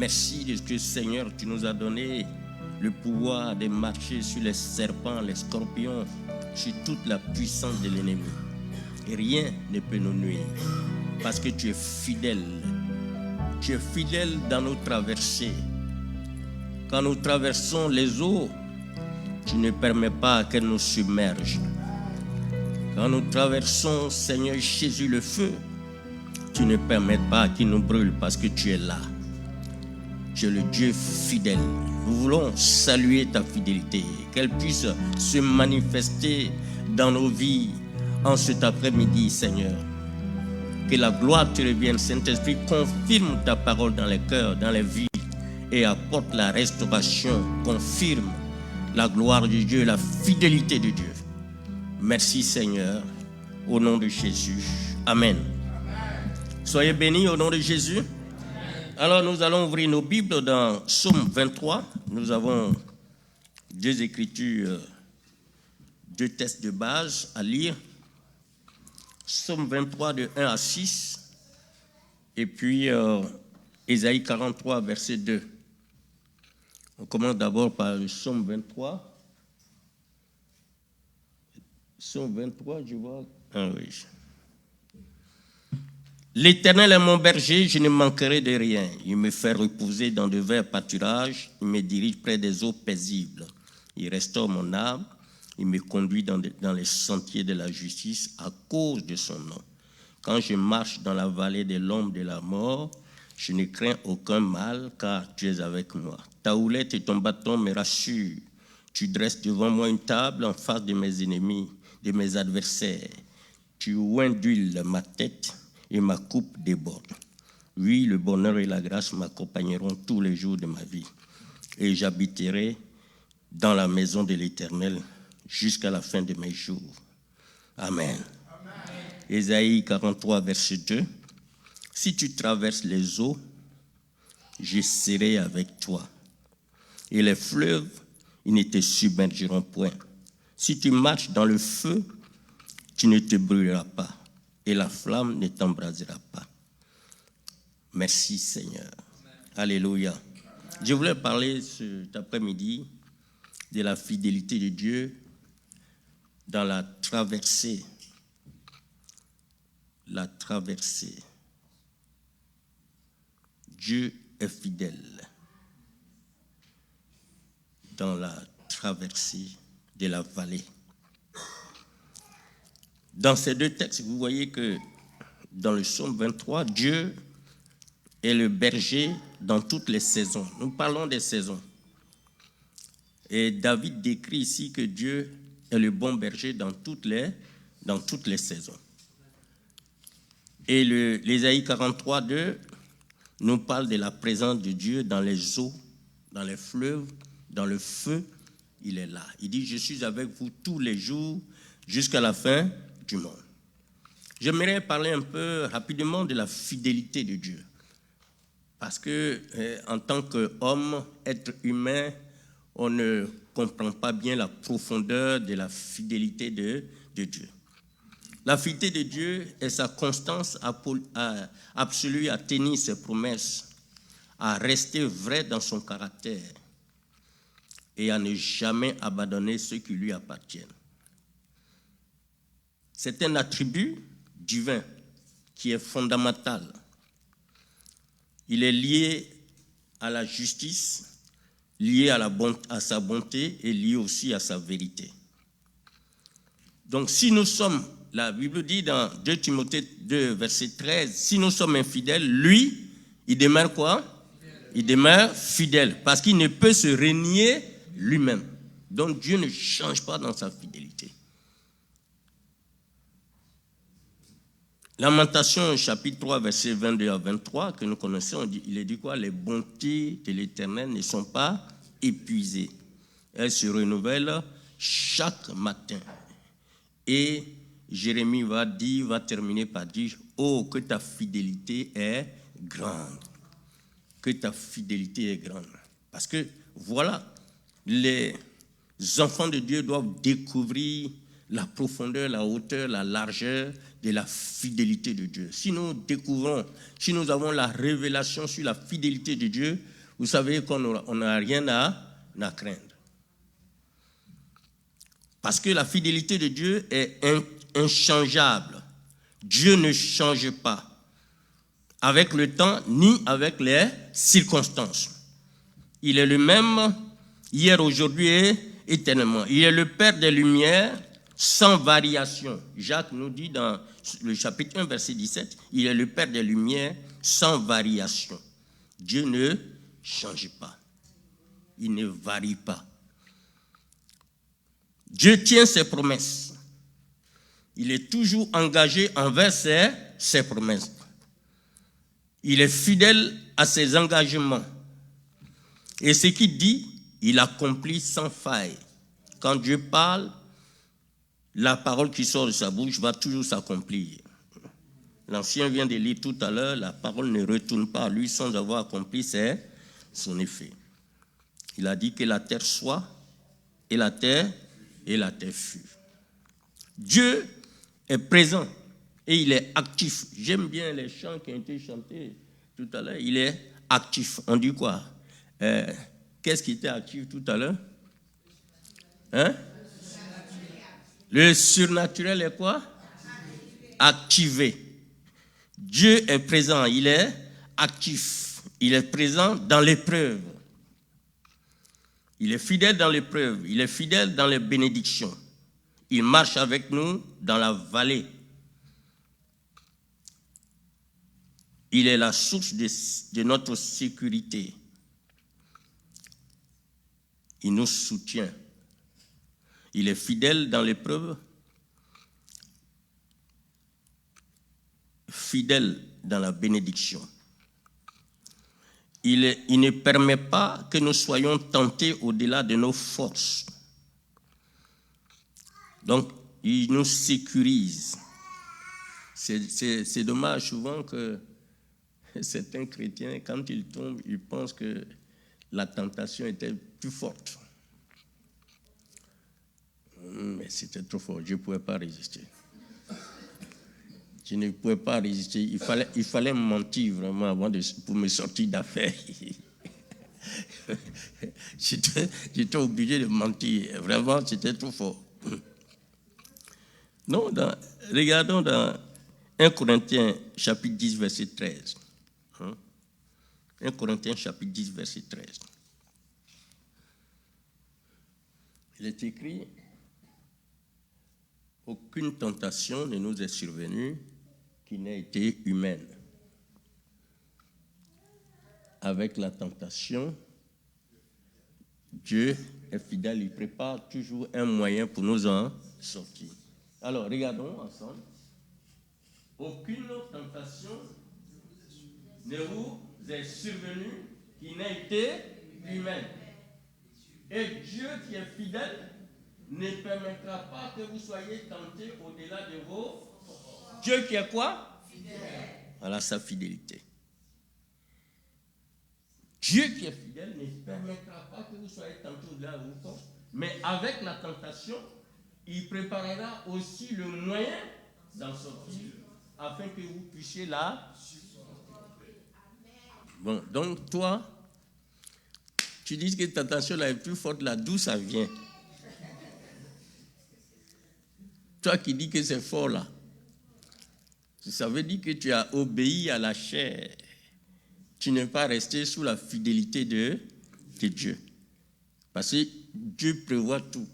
Merci de ce que, Seigneur, tu nous as donné le pouvoir de marcher sur les serpents, les scorpions, sur toute la puissance de l'ennemi. Et rien ne peut nous nuire parce que tu es fidèle. Tu es fidèle dans nos traversées. Quand nous traversons les eaux, tu ne permets pas qu'elles nous submergent. Quand nous traversons, Seigneur Jésus, le feu, tu ne permets pas qu'il nous brûle parce que tu es là. Tu es le Dieu fidèle. Nous voulons saluer ta fidélité, qu'elle puisse se manifester dans nos vies en cet après-midi, Seigneur. Que la gloire te revienne, Saint-Esprit, confirme ta parole dans les cœurs, dans les vies et apporte la restauration, confirme la gloire de Dieu, la fidélité de Dieu. Merci, Seigneur, au nom de Jésus. Amen. Soyez bénis au nom de Jésus. Alors, nous allons ouvrir nos Bibles dans Psaume 23. Nous avons deux écritures, deux textes de base à lire. Psaume 23 de 1 à 6 et puis Ésaïe 43, verset 2. On commence d'abord par le Psaume 23. Psaume 23, je vois. Ah oui. L'Éternel est mon berger, je ne manquerai de rien. Il me fait reposer dans de verts pâturages, il me dirige près des eaux paisibles. Il restaure mon âme, il me conduit dans les sentiers de la justice à cause de son nom. Quand je marche dans la vallée de l'ombre de la mort, je ne crains aucun mal, car tu es avec moi. Ta houlette et ton bâton me rassurent. Tu dresses devant moi une table en face de mes ennemis, de mes adversaires. Tu oins d'huile ma tête et ma coupe déborde. Oui, le bonheur et la grâce m'accompagneront tous les jours de ma vie. Et j'habiterai dans la maison de l'Éternel jusqu'à la fin de mes jours. Amen. Ésaïe 43, verset 2. Si tu traverses les eaux, je serai avec toi. Et les fleuves, ils ne te submergeront point. Si tu marches dans le feu, tu ne te brûleras pas. Et la flamme ne t'embrasera pas. Merci Seigneur. Amen. Alléluia. Je voulais parler cet après-midi de la fidélité de Dieu dans la traversée. La traversée. Dieu est fidèle dans la traversée de la vallée. Dans ces deux textes, vous voyez que dans le Psaume 23, Dieu est le berger dans toutes les saisons. Nous parlons des saisons. Et David décrit ici que Dieu est le bon berger dans toutes les saisons. Et l'Ésaïe 43, 2 nous parle de la présence de Dieu dans les eaux, dans les fleuves, dans le feu. Il est là. Il dit, je suis avec vous tous les jours jusqu'à la fin du monde. J'aimerais parler un peu rapidement de la fidélité de Dieu. Parce que en tant qu'homme, être humain, on ne comprend pas bien la profondeur de la fidélité de Dieu. La fidélité de Dieu est sa constance absolue à tenir ses promesses, à rester vrai dans son caractère et à ne jamais abandonner ceux qui lui appartiennent. C'est un attribut divin qui est fondamental. Il est lié à la justice, lié à sa bonté et lié aussi à sa vérité. Donc si nous sommes, la Bible dit dans 2 Timothée 2, verset 13, si nous sommes infidèles, lui, il demeure quoi? Il demeure fidèle parce qu'il ne peut se renier lui-même. Donc Dieu ne change pas dans sa fidélité. Lamentation, chapitre 3, verset 22 à 23, que nous connaissons, il est dit quoi? Les bontés de l'Éternel ne sont pas épuisées. Elles se renouvellent chaque matin. Et Jérémie va terminer par dire, oh, que ta fidélité est grande. Que ta fidélité est grande. Parce que, voilà, les enfants de Dieu doivent découvrir la profondeur, la hauteur, la largeur de la fidélité de Dieu. Si nous découvrons, si nous avons la révélation sur la fidélité de Dieu, vous savez qu'on n'a rien à craindre. Parce que la fidélité de Dieu est inchangeable. Dieu ne change pas avec le temps ni avec les circonstances. Il est le même hier, aujourd'hui et éternellement. Il est le Père des Lumières sans variation. Jacques nous dit dans le chapitre 1, verset 17, il est le Père des Lumières sans variation. Dieu ne change pas. Il ne varie pas. Dieu tient ses promesses. Il est toujours engagé envers ses promesses. Il est fidèle à ses engagements. Et ce qu'il dit, il accomplit sans faille. Quand Dieu parle, la parole qui sort de sa bouche va toujours s'accomplir. L'Ancien vient de lire tout à l'heure, la parole ne retourne pas à lui sans avoir accompli son effet. Il a dit que la terre soit, et la terre fut. Dieu est présent et il est actif. J'aime bien les chants qui ont été chantés tout à l'heure. Il est actif. On dit quoi? Qu'est-ce qui était actif tout à l'heure? Le surnaturel est quoi? Activé. Dieu est présent, il est actif. Il est présent dans l'épreuve. Il est fidèle dans l'épreuve. Il est fidèle dans les bénédictions. Il marche avec nous dans la vallée. Il est la source de notre sécurité. Il nous soutient. Il est fidèle dans l'épreuve, fidèle dans la bénédiction. Il ne permet pas que nous soyons tentés au-delà de nos forces. Donc, il nous sécurise. C'est dommage souvent que certains chrétiens, quand ils tombent, ils pensent que la tentation était plus forte. Mais c'était trop fort, je ne pouvais pas résister. Je ne pouvais pas résister. Il fallait mentir vraiment pour me sortir d'affaire. J'étais obligé de mentir. Vraiment, c'était trop fort. Non, regardons dans 1 Corinthiens chapitre 10, verset 13. 1 Corinthiens chapitre 10, verset 13. Il est écrit: aucune tentation ne nous est survenue qui n'ait été humaine. Avec la tentation, Dieu est fidèle, il prépare toujours un moyen pour nous en sortir. Alors, regardons ensemble. Aucune tentation ne vous est survenue qui n'ait été humaine. Et Dieu qui est fidèle ne permettra pas que vous soyez tentés au-delà de vos... Dieu qui est quoi? Fidèle. Voilà sa fidélité. Dieu qui est fidèle ne permettra pas que vous soyez tentés au-delà de vos forces, mais avec la tentation, il préparera aussi le moyen d'en sortir afin que vous puissiez la supporter. Bon, donc toi, tu dis que ta tentation là est plus forte là, d'où ça vient? Toi qui dis que c'est fort là, ça veut dire que tu as obéi à la chair. Tu n'es pas resté sous la fidélité de Dieu. Parce que Dieu prévoit tout.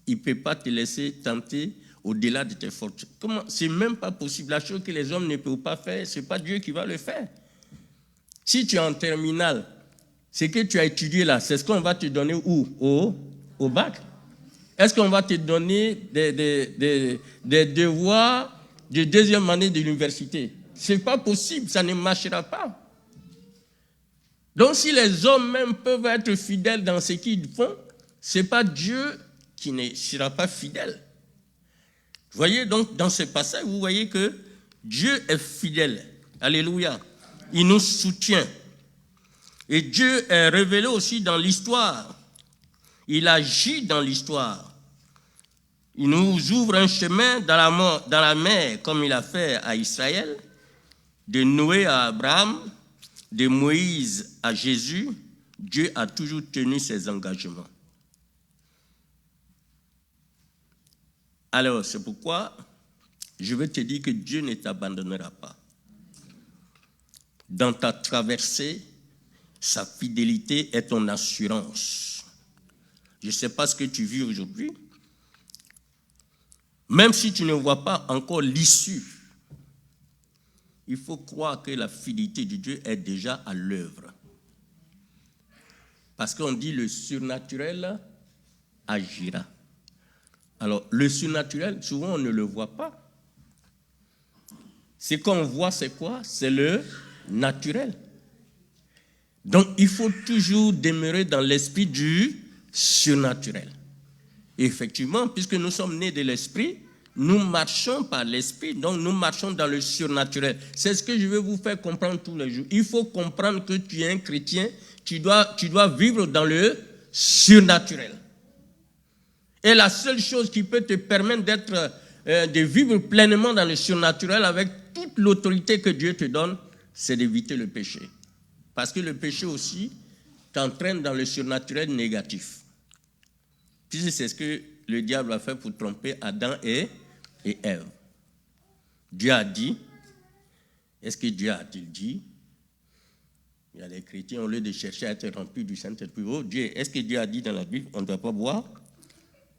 Il ne peut pas te laisser tenter au-delà de tes forces. Comment? C'est même pas possible. La chose que les hommes ne peuvent pas faire, ce n'est pas Dieu qui va le faire. Si tu es en terminale, ce que tu as étudié là, c'est ce qu'on va te donner où? Au bac? Est-ce qu'on va te donner des devoirs de deuxième année de l'université? Ce n'est pas possible, ça ne marchera pas. Donc si les hommes même peuvent être fidèles dans ce qu'ils font, ce n'est pas Dieu qui ne sera pas fidèle. Vous voyez, donc dans ce passage, vous voyez que Dieu est fidèle. Alléluia. Il nous soutient. Et Dieu est révélé aussi dans l'histoire. Il agit dans l'histoire. Il nous ouvre un chemin dans la mer, comme il a fait à Israël, de Noé à Abraham, de Moïse à Jésus. Dieu a toujours tenu ses engagements. Alors, c'est pourquoi je veux te dire que Dieu ne t'abandonnera pas. Dans ta traversée, sa fidélité est ton assurance. Je ne sais pas ce que tu vis aujourd'hui. Même si tu ne vois pas encore l'issue, il faut croire que la fidélité de Dieu est déjà à l'œuvre. Parce qu'on dit le surnaturel agira. Alors, le surnaturel, souvent on ne le voit pas. Ce qu'on voit, c'est quoi? C'est le naturel. Donc, il faut toujours demeurer dans l'esprit du surnaturel. Et effectivement, puisque nous sommes nés de l'esprit, nous marchons par l'esprit, donc nous marchons dans le surnaturel. C'est ce que je veux vous faire comprendre tous les jours. Il faut comprendre que tu es un chrétien, tu dois vivre dans le surnaturel. Et la seule chose qui peut te permettre de vivre pleinement dans le surnaturel avec toute l'autorité que Dieu te donne, c'est d'éviter le péché. Parce que le péché aussi t'entraîne dans le surnaturel négatif. Puis c'est ce que le diable a fait pour tromper Adam et Ève. Dieu a dit, est-ce que Dieu a-t-il dit? Il y a des chrétiens, au lieu de chercher à être remplis du Saint-Esprit, oh Dieu, est-ce que Dieu a dit dans la Bible, on ne doit pas boire?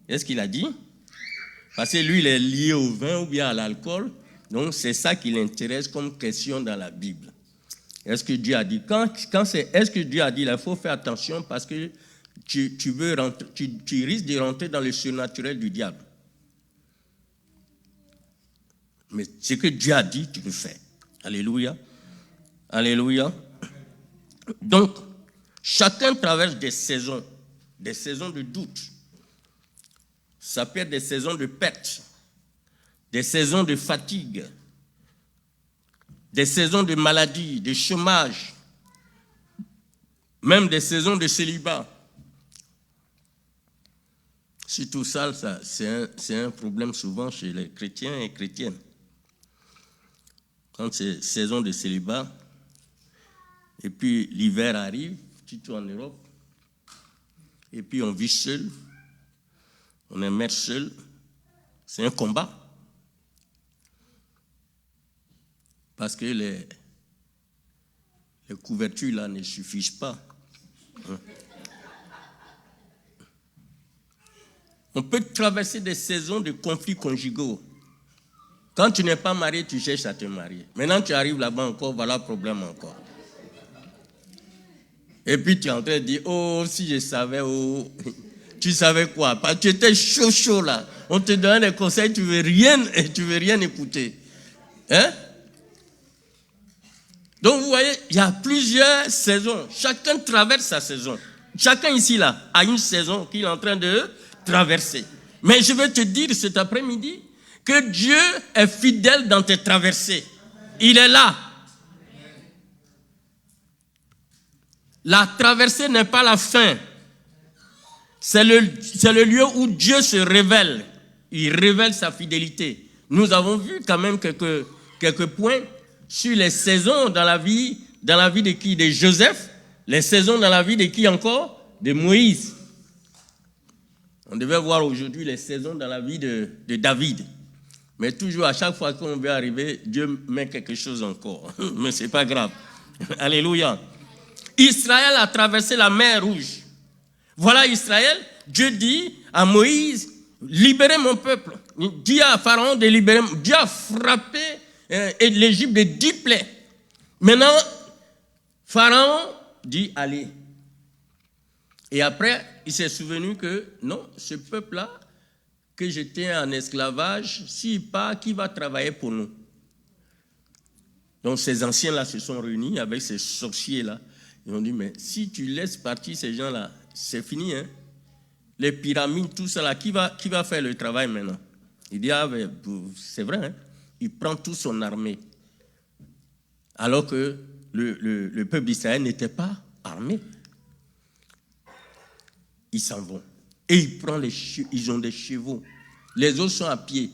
Est-ce qu'il a dit? Parce que lui, il est lié au vin ou bien à l'alcool, donc c'est ça qui l'intéresse comme question dans la Bible. Est-ce que Dieu a dit? Quand c'est est-ce que Dieu a dit, il faut faire attention parce que tu risques de rentrer dans le surnaturel du diable. Mais ce que Dieu a dit, tu le fais. Alléluia. Alléluia. Donc, chacun traverse des saisons de doute. Ça peut être des saisons de perte, des saisons de fatigue, des saisons de maladie, de chômage, même des saisons de célibat. Si tout ça, c'est un problème souvent chez les chrétiens et chrétiennes. Quand c'est saison de célibat, et puis l'hiver arrive, surtout en Europe, et puis on vit seul, on est mère seul, c'est un combat. Parce que les couvertures là ne suffisent pas. On peut traverser des saisons de conflits conjugaux. Quand tu n'es pas marié, tu cherches à te marier. Maintenant, tu arrives là-bas encore, voilà le problème encore. Et puis, tu es en train de dire, oh, si je savais, oh, tu savais quoi? Parce que tu étais chaud là. On te donne des conseils, tu veux rien écouter. Hein? Donc, vous voyez, il y a plusieurs saisons. Chacun traverse sa saison. Chacun ici, là, a une saison qu'il est en train de traverser. Mais je vais te dire cet après-midi que Dieu est fidèle dans tes traversées. Il est là. La traversée n'est pas la fin. C'est le lieu où Dieu se révèle. Il révèle sa fidélité. Nous avons vu quand même quelques points sur les saisons dans la vie de qui? De Joseph. Les saisons dans la vie de qui encore? De Moïse. On devait voir aujourd'hui les saisons dans la vie de David. Mais toujours, à chaque fois qu'on veut arriver, Dieu met quelque chose encore. Mais ce n'est pas grave. Alléluia. Israël a traversé la mer Rouge. Voilà Israël. Dieu dit à Moïse, libérez mon peuple. Il dit à Pharaon de libérer. Dieu a frappé l'Égypte de 10 plaies. Maintenant, Pharaon dit, allez. Et après, il s'est souvenu que, non, ce peuple-là, que j'étais en esclavage, s'il part, qui va travailler pour nous? Donc ces anciens-là se sont réunis avec ces sorciers-là. Ils ont dit, mais si tu laisses partir ces gens-là, c'est fini, hein? Les pyramides, tout ça là, qui va faire le travail maintenant? Il dit, ah, c'est vrai, hein? Il prend toute son armée. Alors que le peuple d'Israël n'était pas armé. Ils s'en vont. Et ils ont des chevaux. Les autres sont à pied.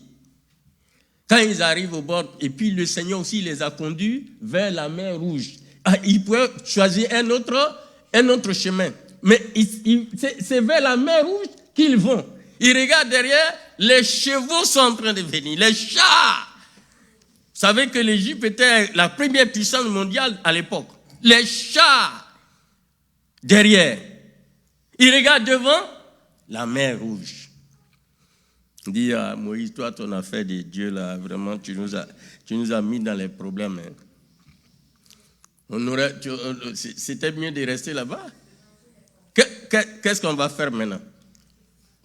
Quand ils arrivent au bord, et puis le Seigneur aussi les a conduits vers la mer Rouge. Ils pouvaient choisir un autre chemin. Mais c'est vers la mer Rouge qu'ils vont. Ils regardent derrière, les chevaux sont en train de venir, les chars. Vous savez que l'Égypte était la première puissance mondiale à l'époque. Les chars derrière. Ils regardent devant la mer Rouge. Il dit à Moïse, toi, ton affaire de Dieu, là, vraiment, tu nous as mis dans les problèmes. Hein. C'était mieux de rester là-bas. Qu'est-ce qu'on va faire maintenant?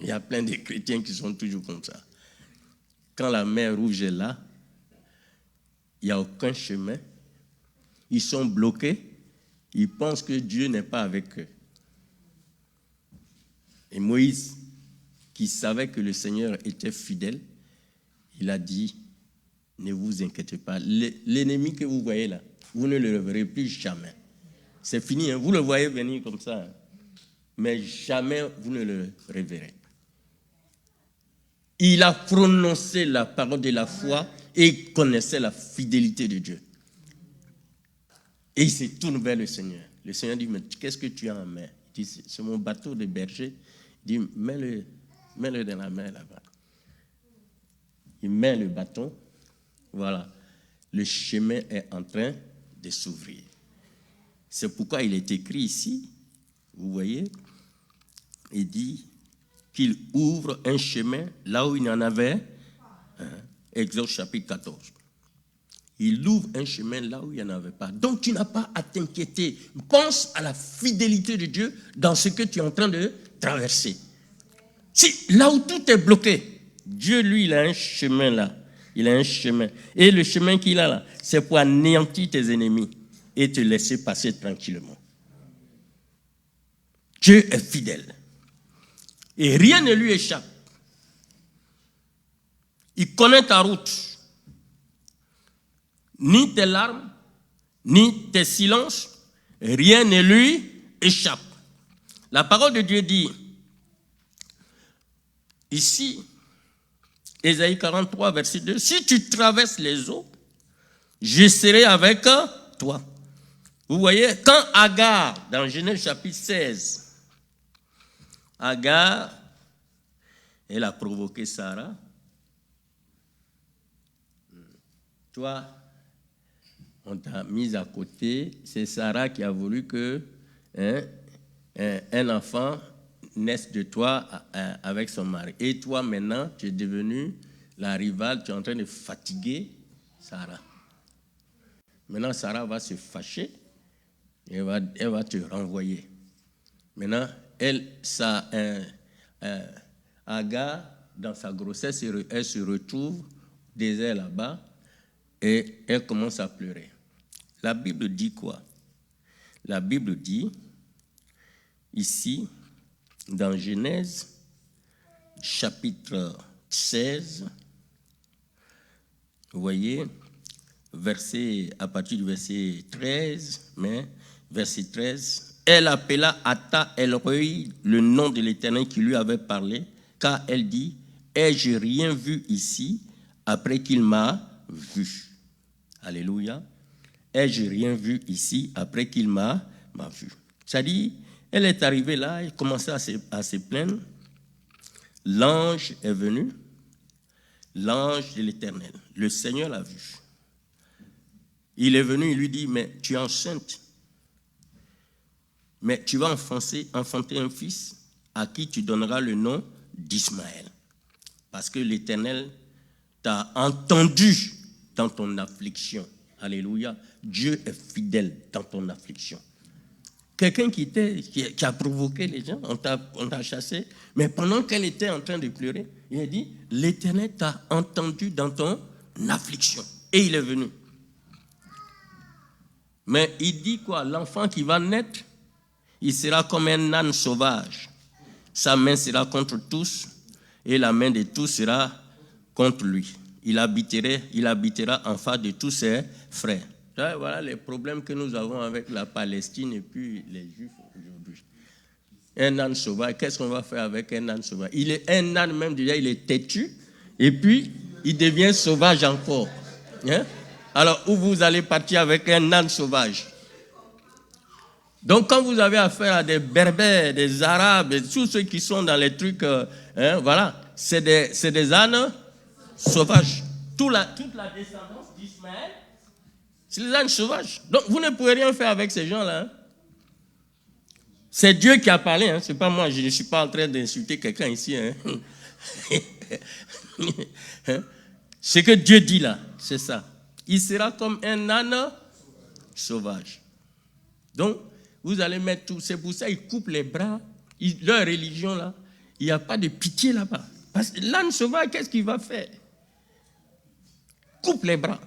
Il y a plein de chrétiens qui sont toujours comme ça. Quand la mer Rouge est là, il n'y a aucun chemin. Ils sont bloqués. Ils pensent que Dieu n'est pas avec eux. Et Moïse, qui savait que le Seigneur était fidèle, il a dit, ne vous inquiétez pas. L'ennemi que vous voyez là, vous ne le reverrez plus jamais. C'est fini, hein? Vous le voyez venir comme ça. Hein? Mais jamais vous ne le reverrez. Il a prononcé la parole de la foi et connaissait la fidélité de Dieu. Et il se tourne vers le Seigneur. Le Seigneur dit, mais qu'est-ce que tu as en main? Il dit, c'est mon bateau de berger. Il dit, mets-le dans la mer là-bas. Il met le bâton. Voilà. Le chemin est en train de s'ouvrir. C'est pourquoi il est écrit ici, vous voyez, il dit qu'il ouvre un chemin là où il y en avait. Exode chapitre 14. Il ouvre un chemin là où il n'y en avait pas. Donc tu n'as pas à t'inquiéter. Pense à la fidélité de Dieu dans ce que tu es en train de traverser. Si là où tout est bloqué, Dieu, lui, il a un chemin là. Il a un chemin. Et le chemin qu'il a là, c'est pour anéantir tes ennemis et te laisser passer tranquillement. Dieu est fidèle. Et rien ne lui échappe. Il connaît ta route. Ni tes larmes, ni tes silences, rien ne lui échappe. La parole de Dieu dit, ici, Ésaïe 43, verset 2, si tu traverses les eaux, je serai avec toi. Vous voyez, quand Agar, dans Genèse chapitre 16, Agar, elle a provoqué Sarah. Toi, on t'a mis à côté. C'est Sarah qui a voulu que un enfant naisse de toi avec son mari. Et toi, maintenant, tu es devenue la rivale. Tu es en train de fatiguer Sarah. Maintenant, Sarah va se fâcher. Et elle va te renvoyer. Maintenant, Agar, dans sa grossesse, elle se retrouve désert là-bas et elle commence à pleurer. La Bible dit quoi? La Bible dit, ici, dans Genèse, chapitre 16, vous voyez, à partir du verset 13, verset 13, elle appela Ata El-Roi, le nom de l'Éternel qui lui avait parlé, car elle dit, ai-je rien vu ici après qu'il m'a vu? Alléluia. Ai-je rien vu ici après qu'il m'a vu? C'est-à-dire, elle est arrivée là, elle commençait à se plaindre. L'ange est venu, l'ange de l'Éternel. Le Seigneur l'a vu. Il est venu, il lui dit, mais tu es enceinte. Mais tu vas enfanter un fils à qui tu donneras le nom d'Ismaël. Parce que l'Éternel t'a entendu dans ton affliction. Alléluia. Dieu est fidèle dans ton affliction. Quelqu'un qui a provoqué les gens, on t'a chassé, mais pendant qu'elle était en train de pleurer, il a dit, l'Éternel t'a entendu dans ton affliction. Et il est venu. Mais il dit quoi? L'enfant qui va naître, il sera comme un âne sauvage. Sa main sera contre tous et la main de tous sera contre lui. Il habitera en face de tous ses frères. Voilà les problèmes que nous avons avec la Palestine et puis les Juifs aujourd'hui. Un âne sauvage, qu'est-ce qu'on va faire avec un âne sauvage? Il est un âne même déjà, il est têtu. Et puis, il devient sauvage encore. Hein? Alors, où vous allez partir avec un âne sauvage? Donc, quand vous avez affaire à des Berbères, des Arabes, et tous ceux qui sont dans les trucs, voilà, c'est des ânes sauvages. Toute la descendance d'Ismaël, c'est les ânes sauvages. Donc, vous ne pouvez rien faire avec ces gens-là. Hein. C'est Dieu qui a parlé, hein. C'est pas moi, je ne suis pas en train d'insulter quelqu'un ici. Hein. Ce que Dieu dit là, c'est ça. Il sera comme un âne sauvage. Donc, vous allez mettre tout. C'est pour ça qu'ils coupent les bras. Leur religion là, il n'y a pas de pitié là-bas. Parce que l'âne sauvage, qu'est-ce qu'il va faire? Coupe les bras.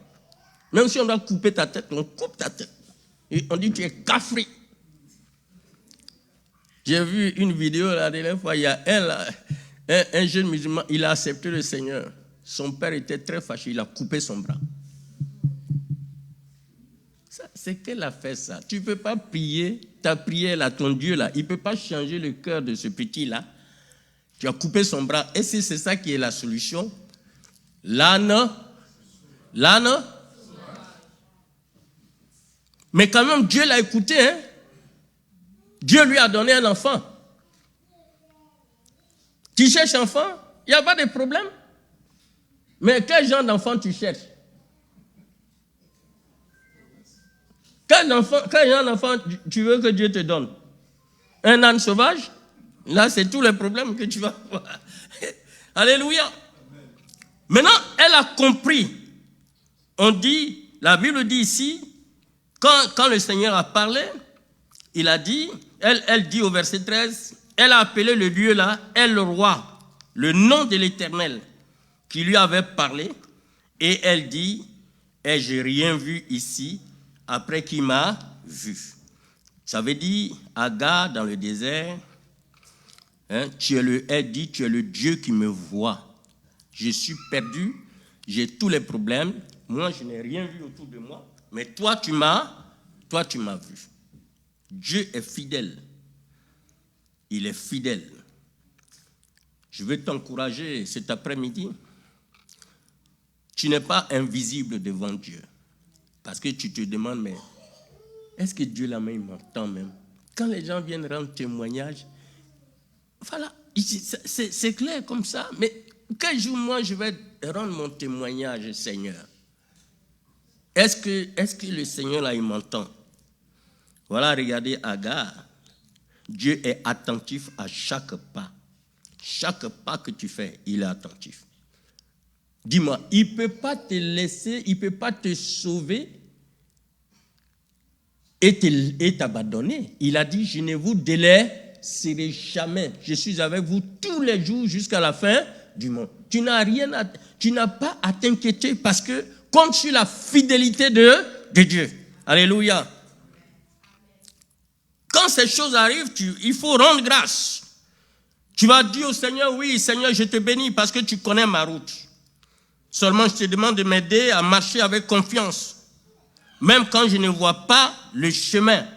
Même si on doit couper ta tête, on coupe ta tête. Et on dit que tu es cafri. J'ai vu une vidéo la dernière fois, il y a un jeune musulman, il a accepté le Seigneur. Son père était très fâché, il a coupé son bras. C'est qu'elle a fait ça. Tu ne peux pas prier ta prière à ton Dieu là. Il ne peut pas changer le cœur de ce petit là. Tu as coupé son bras. Et si c'est ça qui est la solution, l'âne. Mais quand même, Dieu l'a écouté. Hein? Dieu lui a donné un enfant. Tu cherches enfant, il n'y a pas de problème. Mais quel genre d'enfant tu cherches? Quel genre d'enfant tu veux que Dieu te donne? Un âne sauvage? Là, c'est tous les problèmes que tu vas avoir. Alléluia. Maintenant, elle a compris. On dit, la Bible dit ici, quand le Seigneur a parlé, il a dit, elle dit au verset 13, elle a appelé le lieu là, El Roi, le nom de l'Éternel qui lui avait parlé, et elle dit, ai-je rien vu ici après qu'il m'a vu? Ça veut dire, Agar dans le désert, hein, elle dit, tu es le Dieu qui me voit. Je suis perdu, j'ai tous les problèmes, moi je n'ai rien vu autour de moi, mais toi tu m'as vu. Dieu est fidèle. Il est fidèle. Je veux t'encourager cet après-midi. Tu n'es pas invisible devant Dieu. Parce que tu te demandes, mais est-ce que Dieu là-même m'entend même? Quand les gens viennent rendre témoignage, voilà, c'est clair comme ça, mais quel jour moi je vais rendre mon témoignage, Seigneur? Est-ce que le Seigneur là, il m'entend? Voilà, regardez Agar. Dieu est attentif à chaque pas. Chaque pas que tu fais, il est attentif. Dis-moi, il ne peut pas te laisser, il ne peut pas te sauver et t'abandonner. Il a dit, je ne vous délaisserai jamais. Je suis avec vous tous les jours jusqu'à la fin du monde. Tu n'as pas à t'inquiéter parce que compte sur la fidélité de Dieu. Alléluia. Quand ces choses arrivent, il faut rendre grâce. Tu vas dire au Seigneur, oui, Seigneur, je te bénis parce que tu connais ma route. Seulement, je te demande de m'aider à marcher avec confiance. Même quand je ne vois pas le chemin.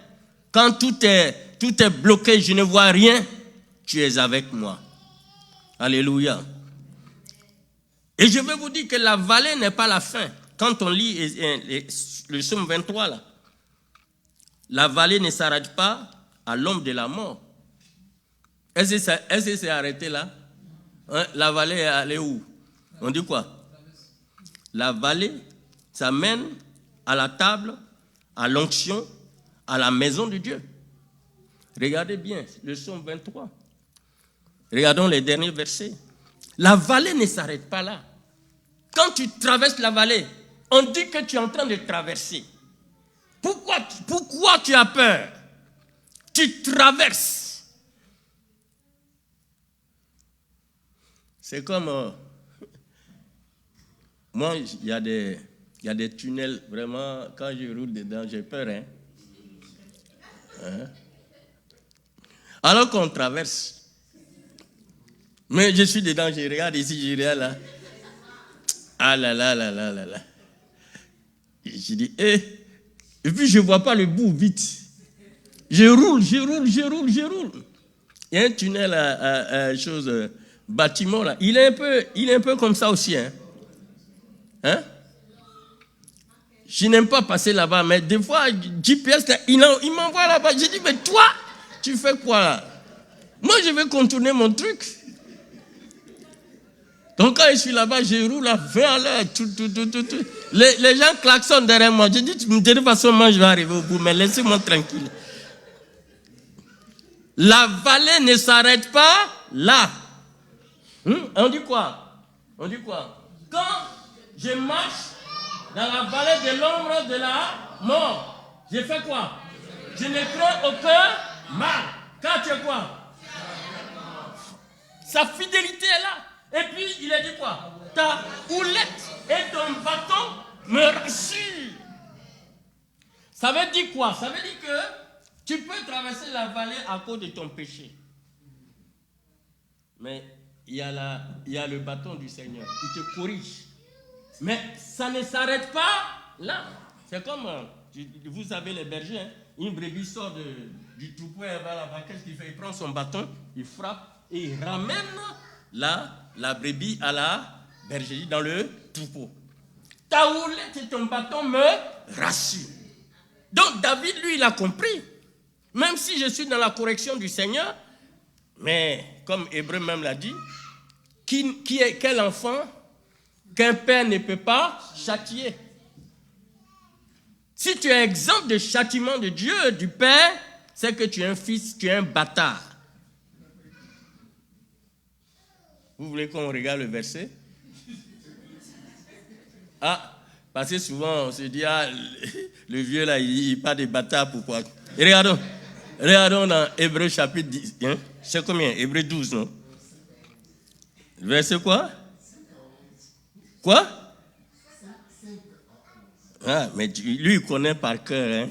Quand tout est bloqué, je ne vois rien, tu es avec moi. Alléluia. Et je vais vous dire que la vallée n'est pas la fin. Quand on lit le psaume 23, là, la vallée ne s'arrête pas à l'ombre de la mort. Est-ce que c'est arrêté là? Hein? La vallée est allée où? On dit quoi? La vallée, ça mène à la table, à l'onction, à la maison de Dieu. Regardez bien le psaume 23. Regardons les derniers versets. La vallée ne s'arrête pas là. Quand tu traverses la vallée, on dit que tu es en train de traverser. Pourquoi tu as peur? Tu traverses. C'est comme... moi, il y a des tunnels, vraiment, quand je roule dedans, j'ai peur. Hein? Alors qu'on traverse. Mais je suis dedans, je regarde ici, je regarde là. Ah là là là là là là. Je dis, et puis je ne vois pas le bout vite. Je roule. Il y a un tunnel bâtiment là, il est un peu comme ça aussi. Hein? Je n'aime pas passer là-bas, mais des fois, GPS, il m'envoie là-bas. Je dis, mais toi, tu fais quoi là? Moi, je vais contourner mon truc. Donc, quand je suis là-bas, je roule à 20 à l'heure. Les gens klaxonnent derrière moi. Je dis, de toute façon, moi, je vais arriver au bout, mais laissez-moi tranquille. La vallée ne s'arrête pas là. On dit quoi? On dit quoi? Quand je marche dans la vallée de l'ombre de la mort, je fais quoi? Je ne crains aucun mal. Quand tu es quoi? Sa fidélité est là. Et puis, il a dit quoi? Ta houlette et ton bâton me rassurent. Ça veut dire quoi? Ça veut dire que tu peux traverser la vallée à cause de ton péché. Mais il y a le bâton du Seigneur. Il te corrige. Mais ça ne s'arrête pas là. C'est comme, vous savez les bergers, hein? Une brebis sort du troupeau, elle va là-bas. Qu'est-ce qu'il fait? Il prend son bâton, il frappe et il ramène la brebis à la bergerie dans le troupeau. Ta houlette et ton bâton me rassurent. Donc David, lui, il a compris. Même si je suis dans la correction du Seigneur, mais comme Hébreu même l'a dit, quel enfant qu'un père ne peut pas châtier? Si tu es exempt de châtiment de Dieu, du Père, c'est que tu es un fils, tu es un bâtard. Vous voulez qu'on regarde le verset? Ah, parce que souvent on se dit, le vieux là, il parle des bâtards, pourquoi? Et regardons dans Hébreu chapitre 10, hein? C'est combien? Hébreu 12, non? Verset quoi? Quoi? Ah, mais lui, il connaît par cœur. Hein?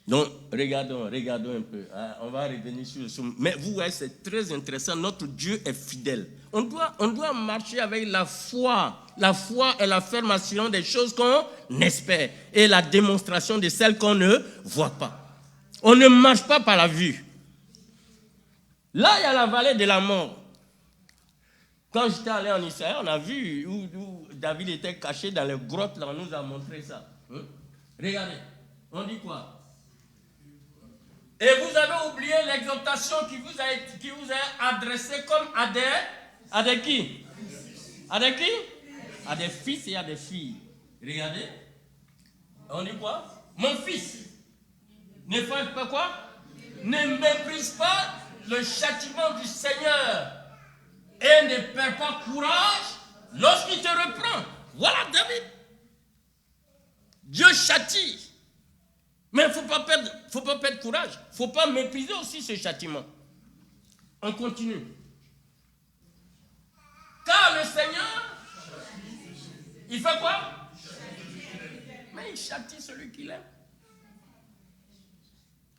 Donc, regardons un peu. Ah, on va revenir sur le somme. Mais vous voyez, c'est très intéressant. Notre Dieu est fidèle. On doit marcher avec la foi. La foi est l'affirmation des choses qu'on espère et la démonstration de celles qu'on ne voit pas. On ne marche pas par la vue. Là, il y a la vallée de la mort. Quand j'étais allé en Israël, on a vu où David était caché dans les grottes. Là, on nous a montré ça. Regardez, on dit quoi? Et vous avez oublié l'exhortation qui vous a adressée comme à des qui? À des qui? À des fils et à des filles. Regardez. On dit quoi? Mon fils, ne fais pas quoi? Ne méprise pas le châtiment du Seigneur et ne perds pas courage lorsqu'il te reprend. Voilà David. Dieu châtie. Mais il ne faut pas perdre courage. Il ne faut pas mépriser aussi ce châtiment. On continue. Car le Seigneur, il fait quoi? Mais il châtie celui qu'il aime.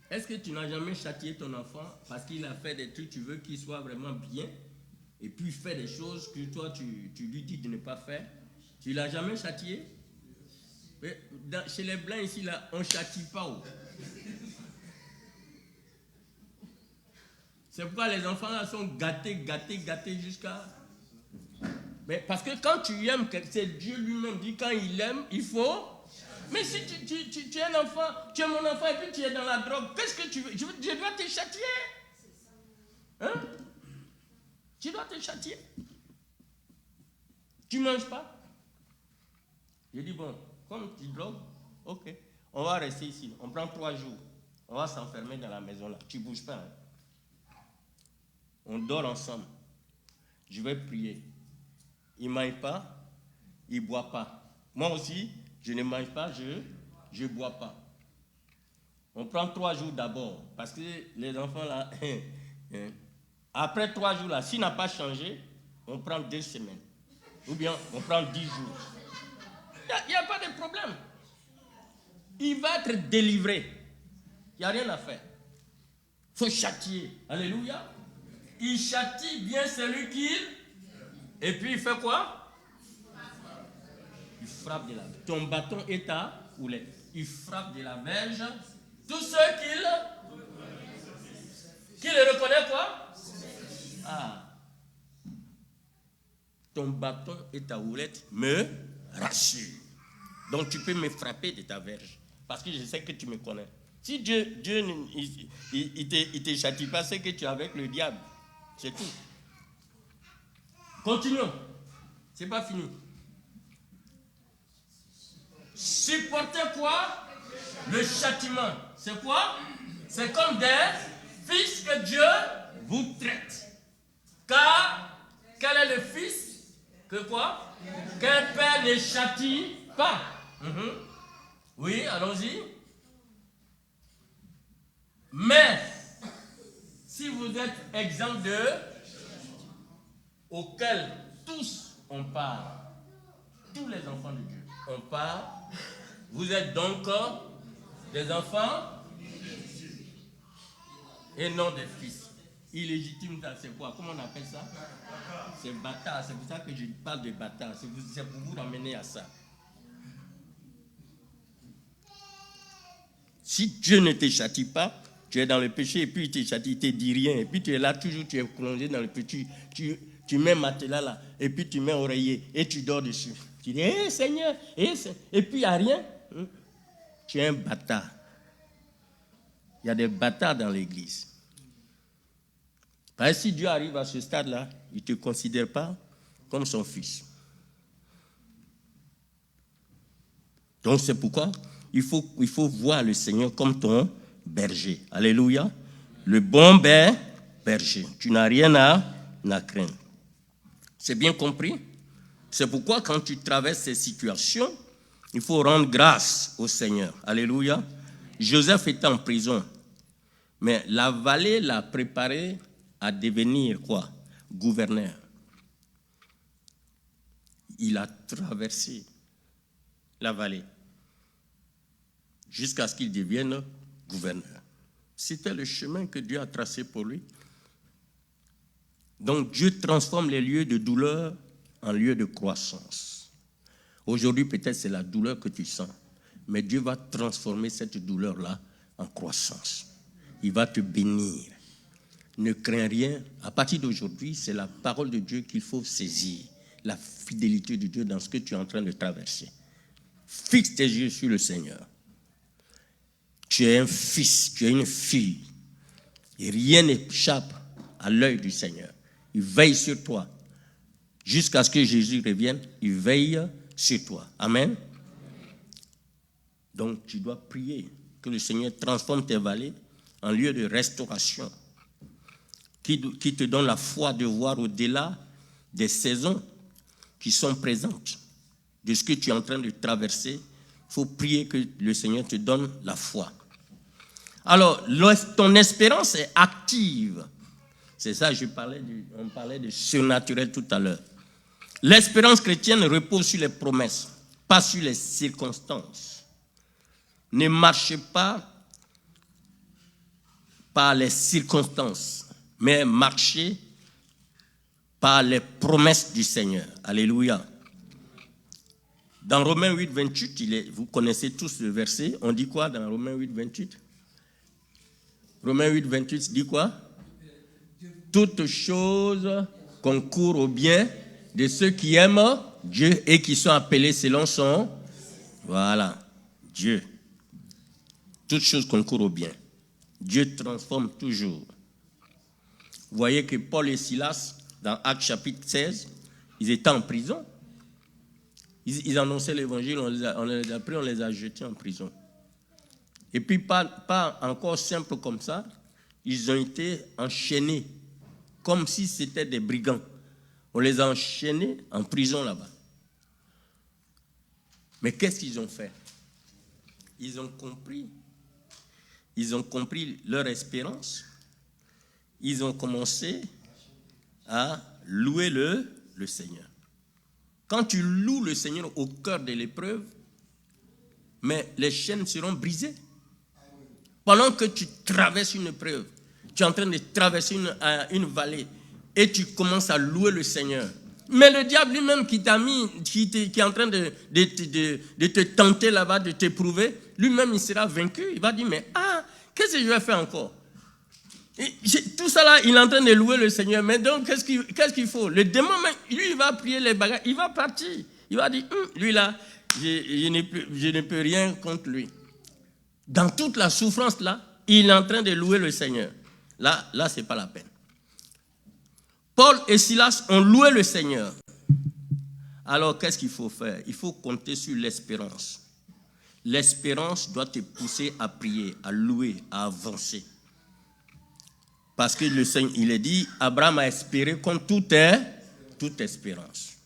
Est-ce que tu n'as jamais châtié ton enfant parce qu'il a fait des trucs, tu veux qu'il soit vraiment bien, et puis il fait des choses que toi tu lui dis de ne pas faire? Tu ne l'as jamais châtié? Chez les Blancs ici, là, on ne châtie pas. C'est pourquoi les enfants là sont gâtés jusqu'à... Mais parce que quand tu aimes, c'est Dieu lui-même dit quand il aime, il faut... Mais si tu es un enfant, tu es mon enfant et puis tu es dans la drogue, qu'est-ce que tu veux? Je dois te châtier. Hein? Tu dois te châtier. Tu ne manges pas? Je dis bon, comme tu drogues, ok, on va rester ici. On prend 3 jours. On va s'enfermer dans la maison là. Tu ne bouges pas. Hein? On dort ensemble. Je vais prier. Il ne mange pas, il ne boit pas. Moi aussi, je ne mange pas, je ne bois pas. On prend 3 jours d'abord. Parce que les enfants là, après 3 jours là, s'il n'a pas changé, on prend 2 semaines. Ou bien on prend 10 jours. Il n'y a pas de problème. Il va être délivré. Il n'y a rien à faire. Il faut châtier. Alléluia. Il châtie bien celui qu'il... Et puis il fait quoi? Il frappe de la verge. Ton bâton est ta houlette. Il frappe de la verge. Tous ceux qui le reconnaissent quoi? Ah, ton bâton et ta houlette me rassurent. Donc tu peux me frapper de ta verge. Parce que je sais que tu me connais. Si Dieu il te châtie pas, c'est que tu es avec le diable. C'est tout. Continuons. C'est pas fini. Supportez quoi? Le châtiment. C'est quoi? C'est comme des fils que Dieu vous traite. Car, quel est le fils? Que quoi? Qu'un père ne châtie pas. Oui, allons-y. Mais, si vous êtes exempt de, auquel tous on part, tous les enfants de Dieu, on part, vous êtes donc des enfants et non des fils. Illégitime, c'est quoi? Comment on appelle ça? C'est bâtard. C'est pour ça que je parle de bâtard. C'est pour vous ramener à ça. Si Dieu ne te châtie pas, tu es dans le péché et puis il te châtie, il te dit rien. Et puis tu es là toujours, tu es plongé dans le péché. Tu mets matelas là et puis tu mets oreiller et tu dors dessus. Tu dis, hé Seigneur, et puis il n'y a rien. Tu es un bâtard. Il y a des bâtards dans l'église. Parce que si Dieu arrive à ce stade-là, il ne te considère pas comme son fils. Donc c'est pourquoi il faut voir le Seigneur comme ton berger. Alléluia. Le bon berger. Tu n'as rien à craindre. C'est bien compris? C'est pourquoi quand tu traverses ces situations, il faut rendre grâce au Seigneur. Alléluia. Joseph était en prison. Mais la vallée l'a préparé à devenir quoi? Gouverneur. Il a traversé la vallée jusqu'à ce qu'il devienne gouverneur. C'était le chemin que Dieu a tracé pour lui. Donc Dieu transforme les lieux de douleur en lieux de croissance. Aujourd'hui, peut-être c'est la douleur que tu sens, mais Dieu va transformer cette douleur-là en croissance. Il va te bénir. Ne crains rien. À partir d'aujourd'hui, c'est la parole de Dieu qu'il faut saisir. La fidélité de Dieu dans ce que tu es en train de traverser. Fixe tes yeux sur le Seigneur. Tu es un fils, tu es une fille. Et rien n'échappe à l'œil du Seigneur. Il veille sur toi. Jusqu'à ce que Jésus revienne, il veille sur toi. Amen. Donc tu dois prier que le Seigneur transforme tes vallées en lieu de restauration. Qui te donne la foi de voir au-delà des saisons qui sont présentes, de ce que tu es en train de traverser. Il faut prier que le Seigneur te donne la foi. Alors, ton espérance est active. C'est ça, on parlait de surnaturel tout à l'heure. L'espérance chrétienne repose sur les promesses, pas sur les circonstances. Ne marchez pas par les circonstances, mais marchez par les promesses du Seigneur. Alléluia. Dans Romains 8, 28, vous connaissez tous le verset. On dit quoi dans Romains 8, 28? Romains 8, 28 dit quoi? Toutes choses concourent au bien de ceux qui aiment Dieu et qui sont appelés selon son... Voilà, Dieu. Toutes choses concourent au bien. Dieu transforme toujours. Vous voyez que Paul et Silas, dans Actes chapitre 16, ils étaient en prison. Ils annonçaient l'évangile, on les a pris, on les a jetés en prison. Et puis, pas encore simple comme ça, ils ont été enchaînés, comme si c'était des brigands. On les a enchaînés en prison là-bas. Mais qu'est-ce qu'ils ont fait? Ils ont compris leur espérance. Ils ont commencé à louer le Seigneur. Quand tu loues le Seigneur au cœur de l'épreuve, mais les chaînes seront brisées. Pendant que tu traverses une épreuve, tu es en train de traverser une vallée et tu commences à louer le Seigneur. Mais le diable lui-même qui t'a mis, qui est en train de te tenter là-bas, de t'éprouver, lui-même il sera vaincu. Il va dire, mais qu'est-ce que je vais faire encore? Tout ça là, il est en train de louer le Seigneur. Mais donc, qu'est-ce qu'il faut? Le démon, lui, il va prier les bagages, il va partir. Il va dire, lui là, je ne peux rien contre lui. Dans toute la souffrance là, il est en train de louer le Seigneur. Là, ce n'est pas la peine. Paul et Silas ont loué le Seigneur. Alors, qu'est-ce qu'il faut faire? Il faut compter sur l'espérance. L'espérance doit te pousser à prier, à louer, à avancer. Parce que le Seigneur, il est dit, Abraham a espéré comme toute espérance.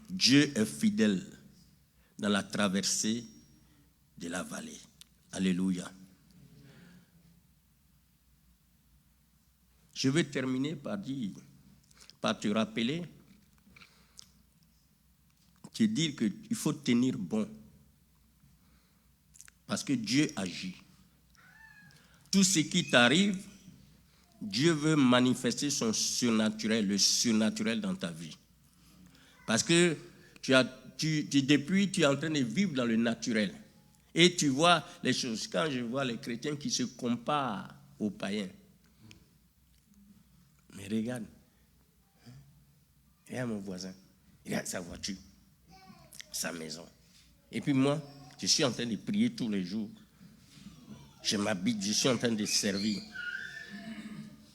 Dieu est fidèle dans la traversée de la vallée. Alléluia. Je vais terminer par te rappeler, te dire qu'il faut tenir bon. Parce que Dieu agit. Tout ce qui t'arrive, Dieu veut manifester son surnaturel, le surnaturel dans ta vie. Parce que depuis, tu es en train de vivre dans le naturel. Et tu vois les choses. Quand je vois les chrétiens qui se comparent aux païens, mais regarde mon voisin, regarde sa voiture, sa maison. Et puis moi, je suis en train de prier tous les jours. Je m'habite, je suis en train de servir.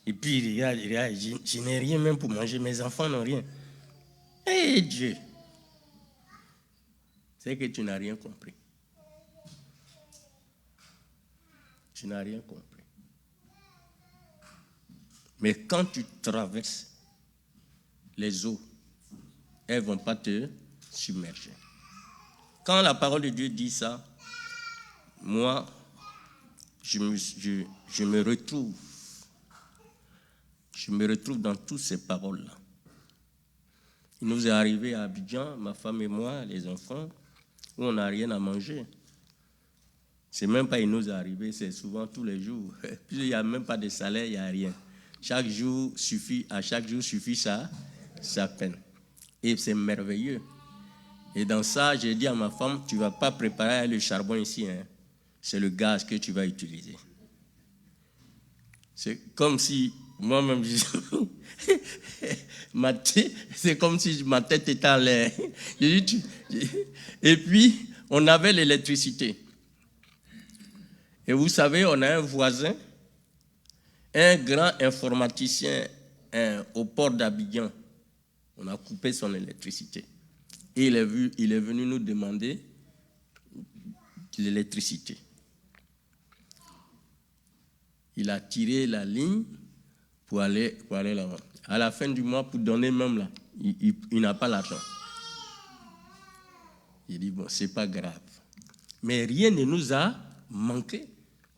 Et puis, regarde, je n'ai rien même pour manger. Mes enfants n'ont rien. Hé Dieu! C'est que tu n'as rien compris. Tu n'as rien compris. Mais quand tu traverses les eaux, elles ne vont pas te submerger. Quand la parole de Dieu dit ça, moi, je me retrouve dans toutes ces paroles-là. Il nous est arrivé à Abidjan, ma femme et moi, les enfants, où on n'a rien à manger. C'est même pas il nous est arrivé, c'est souvent tous les jours. Puis il n'y a même pas de salaire, il n'y a rien. Chaque jour suffit sa peine. Et c'est merveilleux. Et dans ça, j'ai dit à ma femme, tu ne vas pas préparer le charbon ici, hein. C'est le gaz que tu vas utiliser. C'est comme si, moi-même, c'est comme si ma tête était en l'air. Et puis, on avait l'électricité. Et vous savez, on a un voisin, un grand informaticien au port d'Abidjan. On a coupé son électricité. Et il est venu nous demander de l'électricité. Il a tiré la ligne pour aller là-bas. À la fin du mois, pour donner même là, il n'a pas l'argent. Il dit, bon, c'est pas grave. Mais rien ne nous a manqué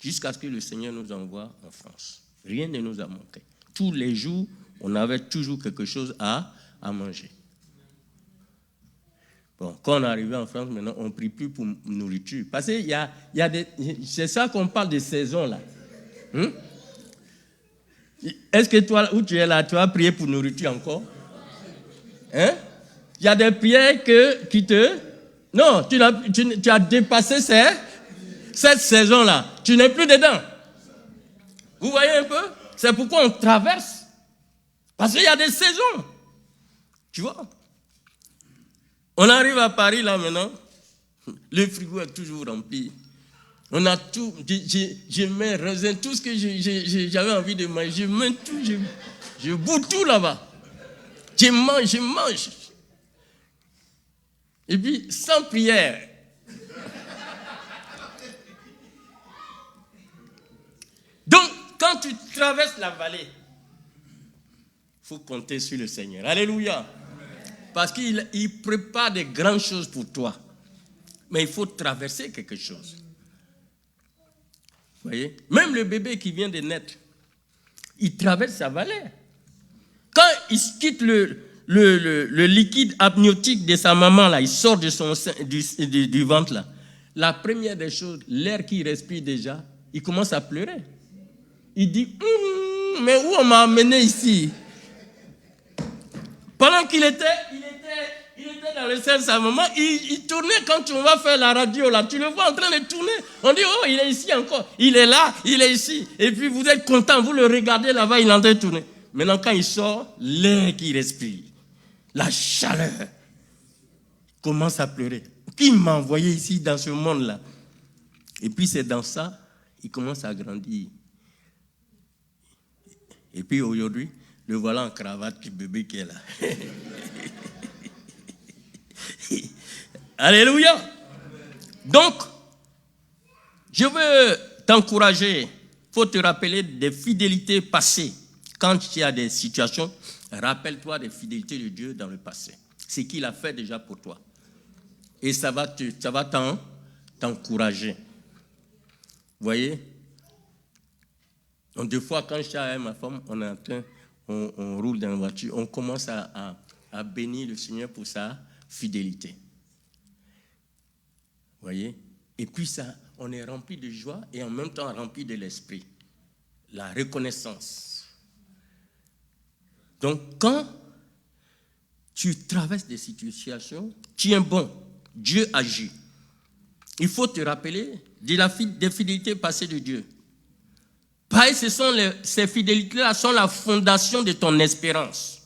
jusqu'à ce que le Seigneur nous envoie en France. Rien ne nous a manqué. Tous les jours, on avait toujours quelque chose à manger. Bon, quand on est arrivé en France, maintenant, on ne prie plus pour nourriture. Parce que c'est ça qu'on parle de saison, là. Est-ce que toi, où tu es là, tu as prié pour nourriture encore? Il y a des prières qui te... Non, tu as dépassé cette saison-là. Tu n'es plus dedans. Vous voyez un peu? C'est pourquoi on traverse. Parce qu'il y a des saisons. Tu vois? On arrive à Paris, là, maintenant. Le frigo est toujours rempli. On a tout. Je mets raisin, tout ce que j'avais envie de manger. Je mets tout. Je bois tout là-bas. Je mange. Et puis, sans prière. Donc, quand tu traverses la vallée, il faut compter sur le Seigneur. Alléluia. Parce qu'il prépare des grandes choses pour toi. Mais il faut traverser quelque chose. Vous voyez? Même le bébé qui vient de naître, il traverse sa vallée. Quand il quitte le liquide amniotique de sa maman, là, il sort de son sein, du ventre, là. La première des choses, l'air qu'il respire déjà, il commence à pleurer. Il dit, mais où on m'a amené ici? Pendant qu'il était dans le sein de sa maman, il tournait quand on va faire la radio, là. Tu le vois en train de tourner. On dit, oh, il est ici encore. Il est là, il est ici. Et puis vous êtes content, vous le regardez là-bas, il est en train de tourner. Maintenant, quand il sort, l'air qu'il respire, la chaleur, commence à pleurer. Qui m'a envoyé ici dans ce monde-là? Et puis c'est dans ça, il commence à grandir. Et puis aujourd'hui, le voilà en cravate, le bébé qui est là. Alléluia. Donc, je veux t'encourager. Il faut te rappeler des fidélités passées. Quand il y a des situations, rappelle-toi des fidélités de Dieu dans le passé. Ce qu'il a fait déjà pour toi. Et ça va t'encourager. Vous voyez? Donc, des fois, quand je suis avec ma femme, on roule dans la voiture, on commence à bénir le Seigneur pour sa fidélité. Vous voyez? Et puis ça, on est rempli de joie et en même temps rempli de l'esprit. La reconnaissance. Donc, quand tu traverses des situations, tiens bon, Dieu agit. Il faut te rappeler des fidélités passées de Dieu. Pareil, ces fidélités-là sont la fondation de ton espérance.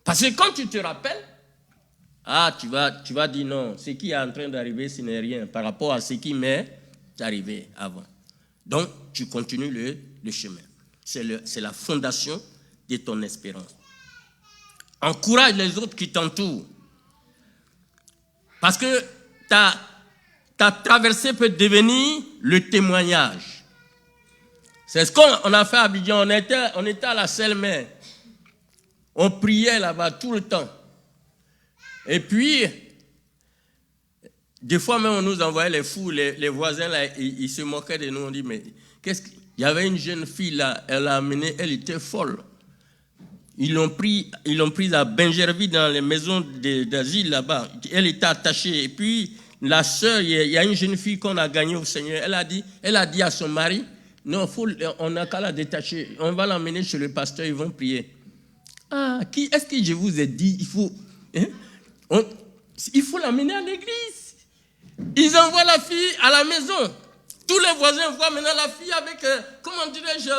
Parce que quand tu te rappelles, tu vas dire non, ce qui est en train d'arriver, ce n'est rien par rapport à ce qui m'est arrivé avant. Donc, tu continues le chemin. C'est la fondation de ton espérance. Encourage les autres qui t'entourent. Parce que ta traversée peut devenir le témoignage. C'est ce qu'on a fait à Abidjan. On était à la Seine-Mer. On priait là-bas tout le temps. Et puis, des fois même on nous envoyait les fous, les voisins là, ils se moquaient de nous. On dit, mais qu'est-ce qu'il y avait une jeune fille là, elle l'a amenée, elle était folle. Ils l'ont prise à Benjerville dans les maisons d'asile là-bas. Elle était attachée. Et puis, la sœur, il y a une jeune fille qu'on a gagnée au Seigneur. Elle a dit à son mari, non, on n'a qu'à la détacher. On va l'emmener chez le pasteur, ils vont prier. Est-ce que je vous ai dit, il faut l'amener à l'église. Ils envoient la fille à la maison. Tous les voisins voient maintenant la fille avec, comment dirais-je,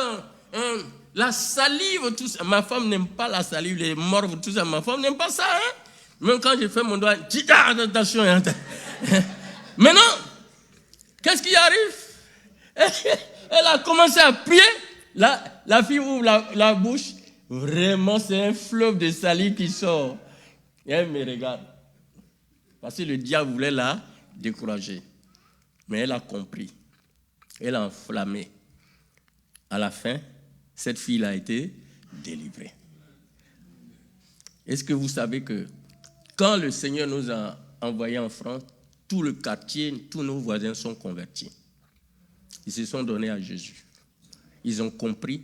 la salive, tout ça. Ma femme n'aime pas la salive, les morves, tout ça. Ma femme n'aime pas ça. Même quand je fais mon doigt, attention. Maintenant, qu'est-ce qui arrive? Elle a commencé à prier. La fille ouvre la bouche. Vraiment, c'est un fleuve de salive qui sort. Et elle me regarde. Parce que le diable voulait la décourager. Mais elle a compris. Elle a enflammé. À la fin, cette fille a été délivrée. Est-ce que vous savez que quand le Seigneur nous a envoyés en France, tout le quartier, tous nos voisins sont convertis. Ils se sont donnés à Jésus. Ils ont compris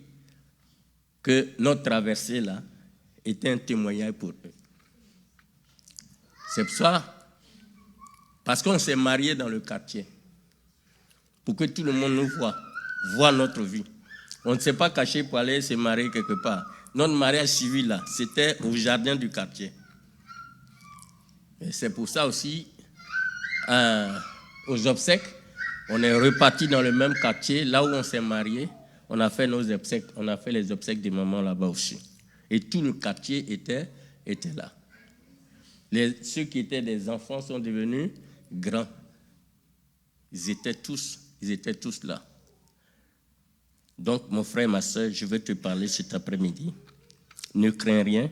que notre traversée là était un témoignage pour eux. C'est pour ça, parce qu'on s'est mariés dans le quartier, pour que tout le monde nous voit notre vie. On ne s'est pas caché pour aller se marier quelque part. Notre mariage civil là, c'était au jardin du quartier. Et c'est pour ça aussi, aux obsèques, on est reparti dans le même quartier, là où on s'est mariés. On a fait nos obsèques, on a fait les obsèques des mamans là-bas aussi. Et tout le quartier était là. Ceux qui étaient des enfants sont devenus grands. Ils étaient tous là. Donc, mon frère et ma soeur, je vais te parler cet après-midi. Ne crains rien.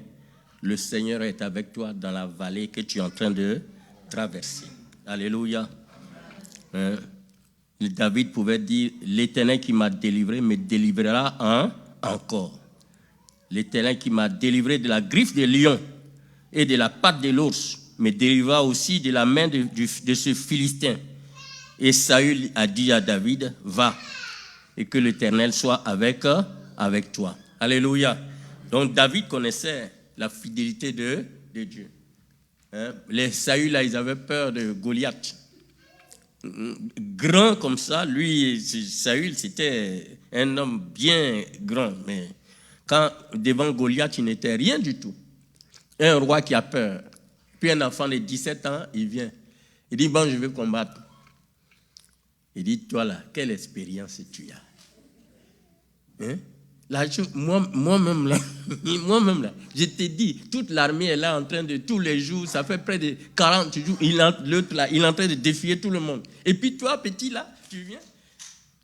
Le Seigneur est avec toi dans la vallée que tu es en train de traverser. Alléluia. David pouvait dire, l'Éternel qui m'a délivré me délivrera encore. L'Éternel qui m'a délivré de la griffe des lions et de la patte de l'ours me délivrera aussi de la main de ce Philistin. Et Saül a dit à David, va, et que l'Éternel soit avec toi. Alléluia. Donc David connaissait la fidélité de Dieu. Les Saül, là, ils avaient peur de Goliath. Grand comme ça, lui, Saül, c'était un homme bien grand. Mais quand devant Goliath, il n'était rien du tout. Un roi qui a peur. Puis un enfant de 17 ans, il vient. Il dit, bon, je vais combattre. Il dit, toi là, quelle expérience tu as? Hein? Moi-même là, je te dis, toute l'armée est là en train de, tous les jours, ça fait près de 40 jours, l'autre là, il est en train de défier tout le monde. Et puis toi, petit là, tu viens,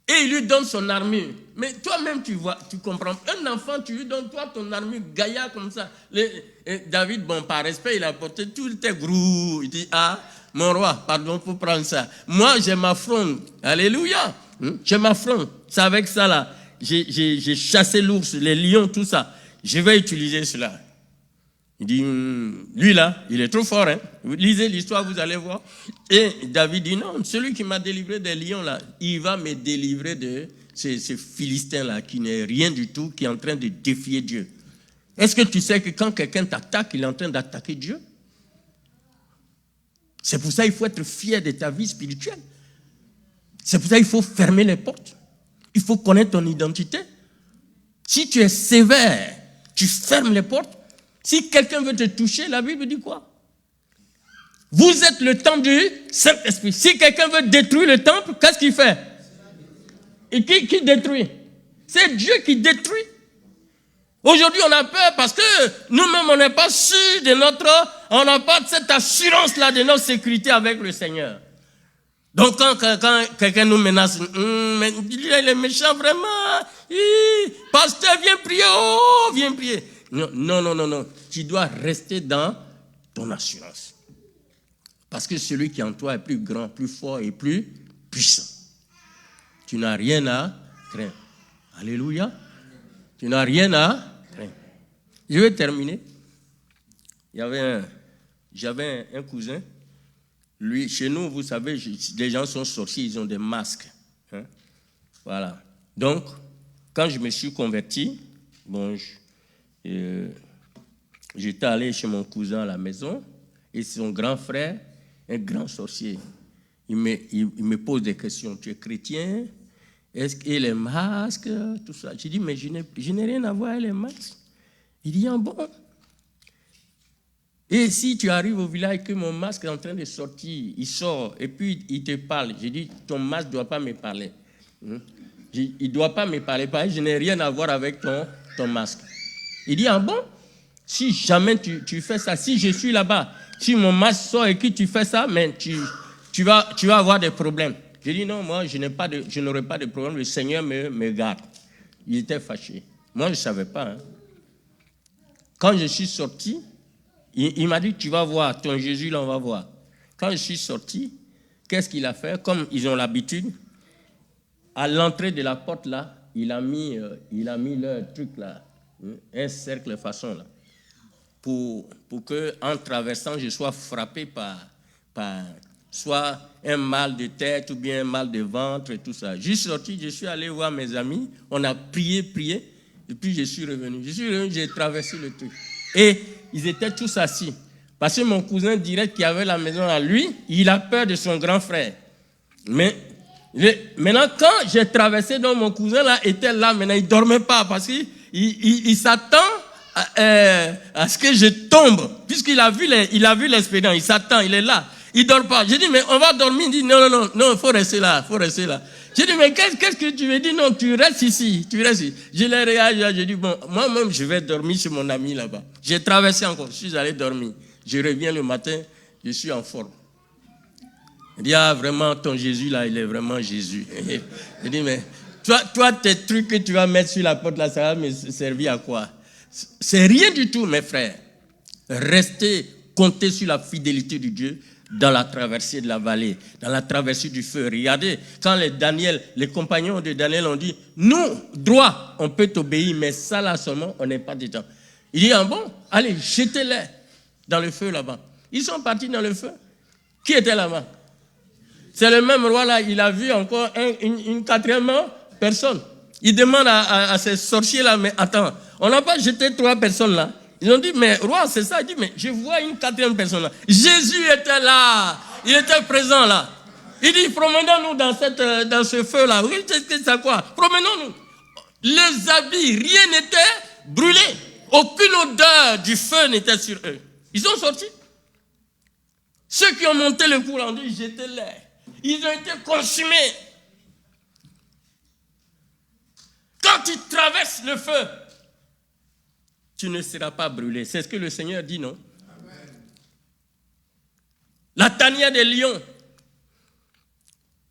et il lui donne son armure. Mais toi-même, tu vois, tu comprends. Un enfant, tu lui donnes toi ton armure, gaillard comme ça. David, bon, par respect, il a porté tout le temps grou. Il dit, ah, mon roi, pardon pour prendre ça. Moi, j'ai ma fronde. Alléluia. J'ai ma fronde. C'est avec ça là. J'ai chassé l'ours, les lions, tout ça. Je vais utiliser cela. Il dit, lui là, il est trop fort. Hein? Vous lisez l'histoire, vous allez voir. Et David dit, non, celui qui m'a délivré des lions là, il va me délivrer de ce Philistin là, qui n'est rien du tout, qui est en train de défier Dieu. Est-ce que tu sais que quand quelqu'un t'attaque, il est en train d'attaquer Dieu? C'est pour ça qu'il faut être fier de ta vie spirituelle. C'est pour ça qu'il faut fermer les portes. Il faut connaître ton identité. Si tu es sévère, tu fermes les portes. Si quelqu'un veut te toucher, la Bible dit quoi? Vous êtes le temple du Saint-Esprit. Si quelqu'un veut détruire le temple, qu'est-ce qu'il fait? Et qui détruit? C'est Dieu qui détruit. Aujourd'hui, on a peur parce que nous-mêmes, on n'est pas sûr de on n'a pas cette assurance-là de notre sécurité avec le Seigneur. Donc, quand quelqu'un nous menace, mais il est méchant vraiment, pasteur, viens prier, oh, viens prier. Non. Tu dois rester dans ton assurance. Parce que celui qui est en toi est plus grand, plus fort et plus puissant. Tu n'as rien à craindre. Alléluia. Tu n'as rien à craindre. Je vais terminer. J'avais un cousin. Lui, chez nous, vous savez, les gens sont sorciers, ils ont des masques. Hein? Voilà. Donc, quand je me suis converti, bon, j'étais allé chez mon cousin à la maison, et son grand frère, un grand sorcier, il me pose des questions. Tu es chrétien? Est-ce que les masques, tout ça? J'ai dit, mais je n'ai rien à voir avec les masques. Il dit, ah bon? Et si tu arrives au village que mon masque est en train de sortir, il sort et puis il te parle. J'ai dit, ton masque ne doit pas me parler. Il ne doit pas me parler. Je n'ai rien à voir avec ton masque. Il dit, ah bon? Si jamais tu fais ça, si je suis là-bas, si mon masque sort et que tu fais ça, mais tu vas avoir des problèmes. J'ai dit, non, moi, je n'aurai pas de problème. Le Seigneur me garde. Il était fâché. Moi, je ne savais pas. Hein. Quand je suis sorti, il m'a dit, tu vas voir, ton Jésus, là, on va voir. Quand je suis sorti, qu'est-ce qu'il a fait? Comme ils ont l'habitude, à l'entrée de la porte, là, il a mis leur truc, là, un cercle façon, là, pour que, en traversant, je sois frappé par soit un mal de tête ou bien un mal de ventre et tout ça. Je suis sorti, je suis allé voir mes amis, on a prié, et puis je suis revenu. J'ai traversé le truc. Et ils étaient tous assis. Parce que mon cousin direct qui avait la maison à lui, il a peur de son grand frère. Mais maintenant, quand j'ai traversé, donc mon cousin là était là, maintenant il ne dormait pas parce qu'il s'attend à ce que je tombe. Puisqu'il a vu l'expérience, il s'attend, il est là. Il ne dort pas. J'ai dit, mais on va dormir. Il dit, non, il faut rester là, J'ai dit, mais qu'est-ce que tu veux dire? Non, tu restes ici, Je l'ai regardé, j'ai dit, bon, moi-même, je vais dormir chez mon ami là-bas. J'ai traversé encore, je suis allé dormir. Je reviens le matin, je suis en forme. Il dit, ah, vraiment, ton Jésus là, il est vraiment Jésus. J'ai dit, mais toi, tes trucs que tu vas mettre sur la porte là, ça va me servir à quoi? C'est rien du tout, mes frères. Restez, comptez sur la fidélité de Dieu dans la traversée de la vallée, dans la traversée du feu. Regardez, quand les compagnons de Daniel ont dit, nous, droit, on peut t'obéir, mais ça là seulement, on n'est pas dedans. Il dit, ah bon, allez, jetez-les dans le feu là-bas. Ils sont partis dans le feu. Qui était là-bas? C'est le même roi là, il a vu encore une quatrième personne. Il demande à ces sorciers là, mais attends, on n'a pas jeté 3 personnes là. Ils ont dit, mais roi, c'est ça. Il dit, mais je vois une 4e personne là. Jésus était là. Il était présent là. Il dit, promenons-nous dans ce feu là. Oui, c'est quoi? Promenons-nous. Les habits, rien n'était brûlé. Aucune odeur du feu n'était sur eux. Ils sont sortis. Ceux qui ont monté le coup, on dit jetez-les. Ils ont été consumés. Quand tu traverses le feu, tu ne seras pas brûlé. C'est ce que le Seigneur dit, non? Amen. La tanière des lions.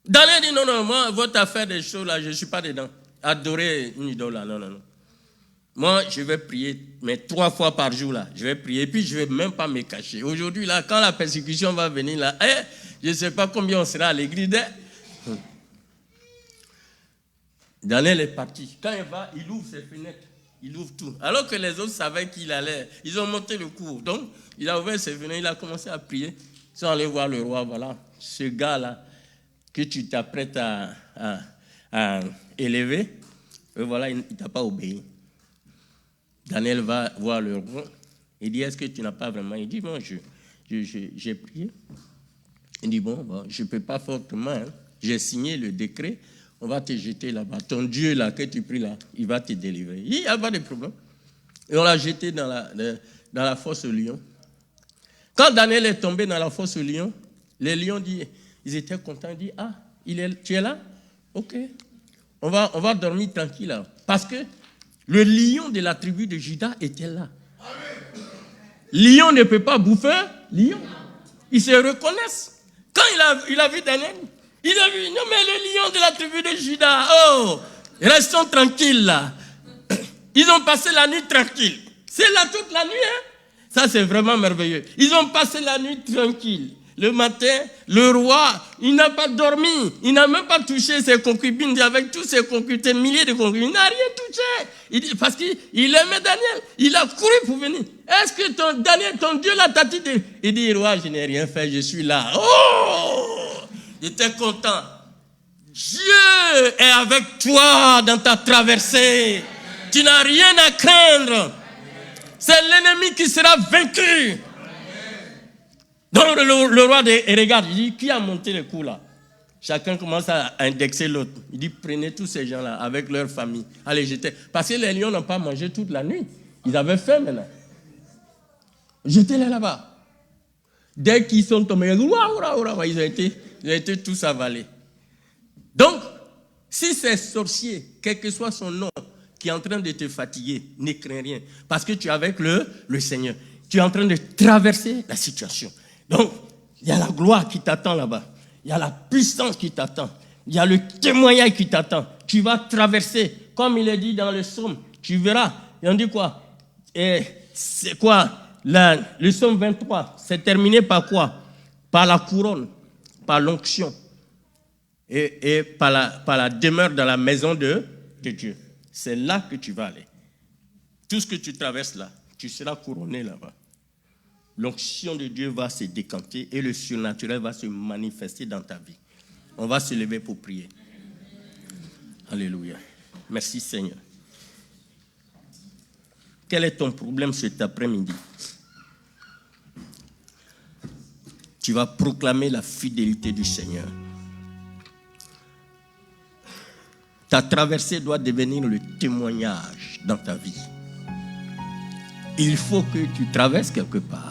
Daniel dit non, moi, votre affaire des choses là, je ne suis pas dedans. Adorer une idole là, non. Moi, je vais prier, mais 3 fois par jour là, je vais prier, et puis je ne vais même pas me cacher. Aujourd'hui là, quand la persécution va venir là, je ne sais pas combien on sera à l'église. Daniel est parti. Quand il va, il ouvre ses fenêtres, il ouvre tout. Alors que les autres savaient qu'il allait, ils ont monté le cours. Donc, il a ouvert ses fenêtres, il a commencé à prier. Ils sont allés voir le roi, voilà, ce gars-là, que tu t'apprêtes à élever, et voilà, il ne t'a pas obéi. Daniel va voir le roi. Il dit, est-ce que tu n'as pas vraiment... Il dit, bon, j'ai prié. Il dit, bon, je ne peux pas fortement. Hein. J'ai signé le décret. On va te jeter là-bas. Ton Dieu, là, que tu pries là, il va te délivrer. Il n'y a pas de problème. Et on l'a jeté dans la fosse aux lions. Quand Daniel est tombé dans la fosse aux lions, les lions disent... Ils étaient contents, ils disent, tu es là? Ok. On va dormir tranquille là. Parce que le lion de la tribu de Juda était là. Lion ne peut pas bouffer lion. Ils se reconnaissent. Quand il a vu Daniel, il a vu, non mais le lion de la tribu de Juda, restons tranquilles là. Ils ont passé la nuit tranquille. C'est là toute la nuit, hein. Ça c'est vraiment merveilleux. Ils ont passé la nuit tranquille. Le matin, le roi, il n'a pas dormi. Il n'a même pas touché ses concubines. Avec tous ses concubines, des milliers de concubines, il n'a rien touché. Parce qu'il aimait Daniel. Il a couru pour venir. Est-ce que Daniel, ton Dieu l'a tâté? Il dit, roi, je n'ai rien fait, je suis là. Oh! J'étais content. Dieu est avec toi dans ta traversée. Tu n'as rien à craindre. C'est l'ennemi qui sera vaincu. Donc le roi regarde, il dit, qui a monté le coup là? Chacun commence à indexer l'autre. Il dit, prenez tous ces gens-là avec leur famille. Allez, jetez. Parce que les lions n'ont pas mangé toute la nuit. Ils avaient faim maintenant. Jetez-les là-bas. Dès qu'ils sont tombés, ils ont été tous avalés. Donc, si c'est sorcier, quel que soit son nom, qui est en train de te fatiguer, ne crains rien. Parce que tu es avec le Seigneur. Tu es en train de traverser la situation. Donc, il y a la gloire qui t'attend là-bas. Il y a la puissance qui t'attend. Il y a le témoignage qui t'attend. Tu vas traverser, comme il est dit dans le psaume, tu verras. Et on dit quoi? C'est quoi? Le psaume 23, c'est terminé par quoi? Par la couronne, par l'onction et par la demeure dans la maison de Dieu. C'est là que tu vas aller. Tout ce que tu traverses là, tu seras couronné là-bas. L'onction de Dieu va se décanter et le surnaturel va se manifester dans ta vie. On va se lever pour prier. Alléluia. Merci Seigneur. Quel est ton problème cet après-midi? Tu vas proclamer la fidélité du Seigneur. Ta traversée doit devenir le témoignage dans ta vie. Il faut que tu traverses quelque part.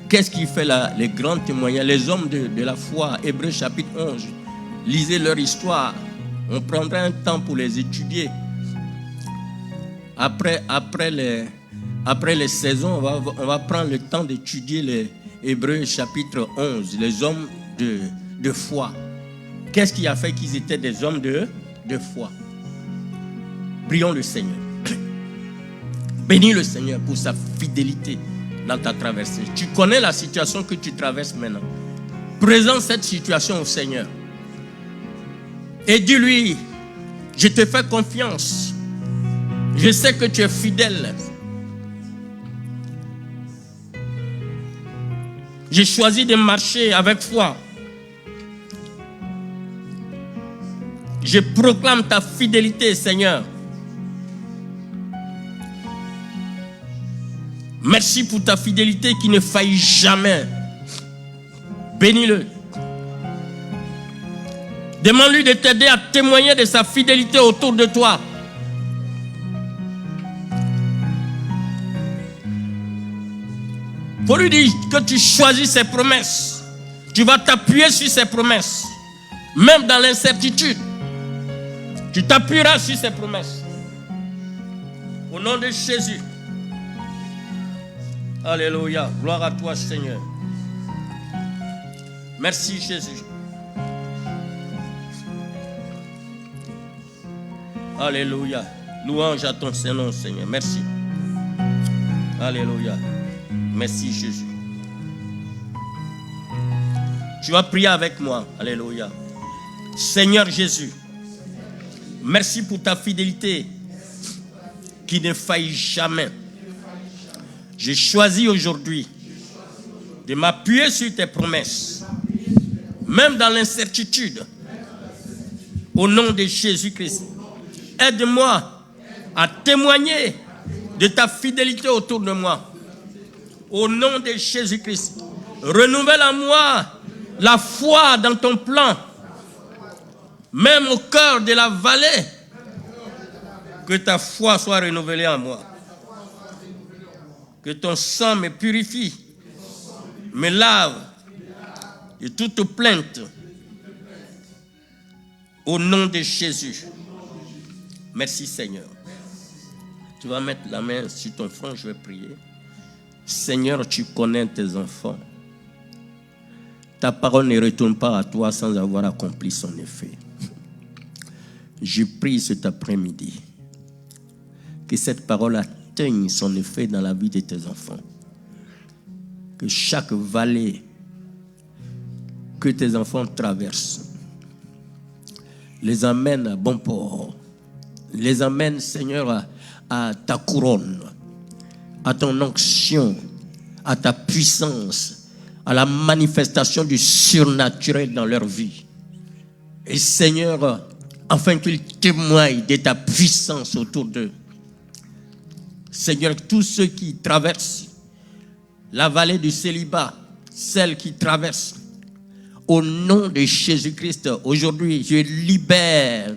Qu'est-ce qui fait les grands témoignages? Les hommes de la foi, Hébreux chapitre 11, lisez leur histoire. On prendra un temps pour les étudier. Après les saisons, on va prendre le temps d'étudier les Hébreux chapitre 11, les hommes de foi. Qu'est-ce qui a fait qu'ils étaient des hommes de foi? Prions le Seigneur. Bénis le Seigneur pour sa fidélité dans ta traversée. Tu connais la situation que tu traverses maintenant. Présente cette situation au Seigneur. Et dis-lui, je te fais confiance. Je sais que tu es fidèle. J'ai choisi de marcher avec foi. Je proclame ta fidélité, Seigneur. Merci pour ta fidélité qui ne faillit jamais. Bénis-le. Demande-lui de t'aider à témoigner de sa fidélité autour de toi. Faut lui dire que tu choisis ses promesses. Tu vas t'appuyer sur ses promesses. Même dans l'incertitude, tu t'appuieras sur ses promesses. Au nom de Jésus. Alléluia. Gloire à toi, Seigneur. Merci, Jésus. Alléluia. Louange à ton Saint-Nom, Seigneur. Merci. Alléluia. Merci, Jésus. Tu vas prier avec moi. Alléluia. Seigneur Jésus, merci pour ta fidélité qui ne faillit jamais. J'ai choisi aujourd'hui de m'appuyer sur tes promesses, même dans l'incertitude. Au nom de Jésus-Christ, aide-moi à témoigner de ta fidélité autour de moi. Au nom de Jésus-Christ, renouvelle en moi la foi dans ton plan, même au cœur de la vallée. Que ta foi soit renouvelée en moi. Que ton sang me purifie, me lave de toute plainte. Au nom de Jésus. Merci Seigneur. Tu vas mettre la main sur ton front, je vais prier. Seigneur, tu connais tes enfants. Ta parole ne retourne pas à toi sans avoir accompli son effet. Je prie cet après-midi que cette parole atteigne son effet dans la vie de tes enfants. Que chaque vallée que tes enfants traversent les amène à bon port. Les amène, Seigneur, à ta couronne, à ton onction, à ta puissance, à la manifestation du surnaturel dans leur vie. Et Seigneur, afin qu'ils témoignent de ta puissance autour d'eux. Seigneur, tous ceux qui traversent la vallée du célibat, celles qui traversent, au nom de Jésus-Christ, aujourd'hui, je libère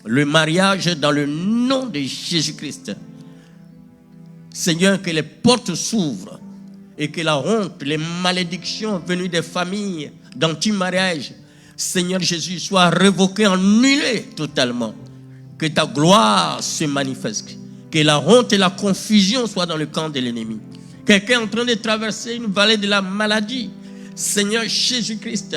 le mariage dans le nom de Jésus-Christ. Seigneur, que les portes s'ouvrent et que la honte, les malédictions venues des familles d'anti-mariage, Seigneur Jésus, soient révoquées, annulées totalement. Que ta gloire se manifeste. Que la honte et la confusion soient dans le camp de l'ennemi. Quelqu'un est en train de traverser une vallée de la maladie. Seigneur Jésus-Christ,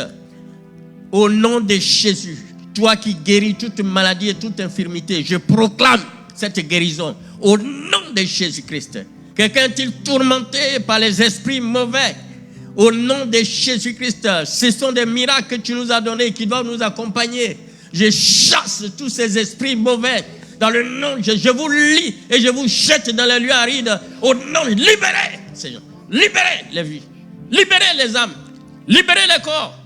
au nom de Jésus, toi qui guéris toute maladie et toute infirmité, je proclame cette guérison au nom de Jésus-Christ. Quelqu'un est-il tourmenté par les esprits mauvais? Au nom de Jésus-Christ, ce sont des miracles que tu nous as donnés qui doivent nous accompagner. Je chasse tous ces esprits mauvais dans le nom, je vous lie et je vous jette dans les lieux arides. Au nom, libérez, Seigneur, libérez les vies, libérez les âmes, libérez les corps,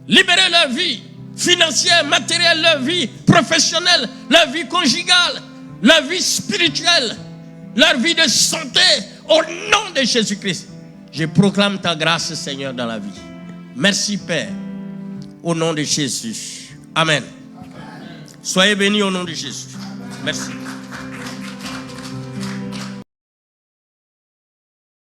libérez leur vie financière, matérielle, leur vie professionnelle, leur vie conjugale, leur vie spirituelle, leur vie de santé, au nom de Jésus-Christ. Je proclame ta grâce, Seigneur, dans la vie. Merci, Père, au nom de Jésus. Amen. Soyez bénis au nom de Jésus. Merci.